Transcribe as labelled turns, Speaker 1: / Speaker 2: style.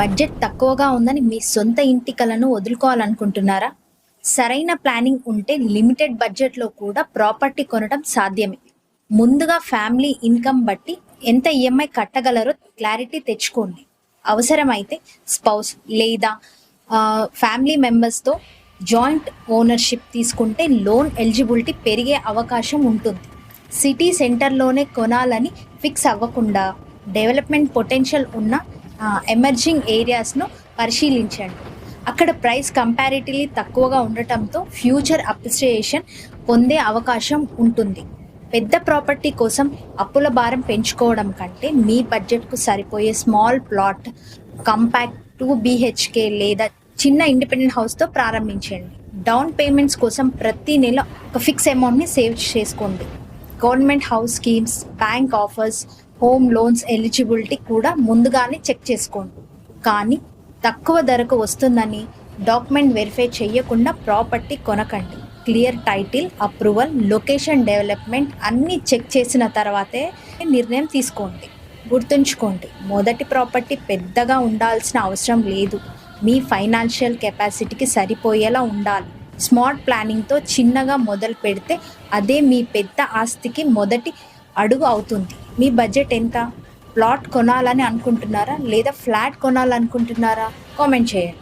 Speaker 1: Budget తక్కువగా ఉందని మీ సొంత ఇంటి కలను వదులుకోవాలనుకుంటున్నారా? సరైన ప్లానింగ్ ఉంటే లిమిటెడ్ బడ్జెట్‌లో కూడా ప్రాపర్టీ కొనడం సాధ్యమే. ముందుగా ఫ్యామిలీ ఇన్‌కమ్ బట్టి ఎంత ఈఎంఐ కట్టగలరో క్లారిటీ తెచ్చుకోండి. అవసరమైతే స్పౌస్ లేదా ఫ్యామిలీ మెంబర్స్‌తో జాయింట్ ఓనర్‌షిప్ తీసుకుంటే లోన్ ఎలిజిబిలిటీ పెరిగే అవకాశం ఉంటుంది. సిటీ సెంటర్‌లోనే కొనాలని ఫిక్స్ అవ్వకుండా డెవలప్‌మెంట్ పొటెన్షియల్ ఉన్న ఎమర్జింగ్ ఏరియాస్‌ను పరిశీలించండి. అక్కడ ప్రైస్ కంపారిటివ్‌లీ తక్కువగా ఉండటంతో ఫ్యూచర్ అప్రిసియేషన్ పొందే అవకాశం ఉంటుంది. పెద్ద ప్రాపర్టీ కోసం అప్పుల భారం పెంచుకోవడం కంటే మీ బడ్జెట్‌కు సరిపోయే స్మాల్ ప్లాట్, కాంపాక్ట్ 2 బీహెచ్‌కే లేదా చిన్న ఇండిపెండెంట్ హౌస్‌తో ప్రారంభించండి. డౌన్ పేమెంట్స్ కోసం ప్రతి నెల ఒక ఫిక్స్ అమౌంట్‌ని సేవ్ చేసుకోండి. Government house schemes, bank offers, home loans eligibility కూడా ముందుగానే చెక్ చేసుకోండి. కానీ తక్కువ ధరకు వస్తుందని డాక్యుమెంట్ వెరిఫై చేయకుండా ప్రాపర్టీ కొనకండి. Clear title, approval, location, development అన్నీ చెక్ చేసిన తర్వాతే నిర్ణయం తీసుకోండి. గుర్తుంచుకోండి, మొదటి ప్రాపర్టీ పెద్దగా ఉండాల్సిన అవసరం లేదు. మీ ఫైనాన్షియల్ కెపాసిటీకి సరిపోయేలా ఉండాలి. స్మార్ట్ ప్లానింగ్తో చిన్నగా మొదలు పెడితే అదే మీ పెద్ద ఆస్తికి మొదటి అడుగు అవుతుంది. మీ బడ్జెట్ ఎంత? ప్లాట్ కొనాలని అనుకుంటున్నారా లేదా ఫ్లాట్ కొనాలనుకుంటున్నారా? కామెంట్ చేయండి.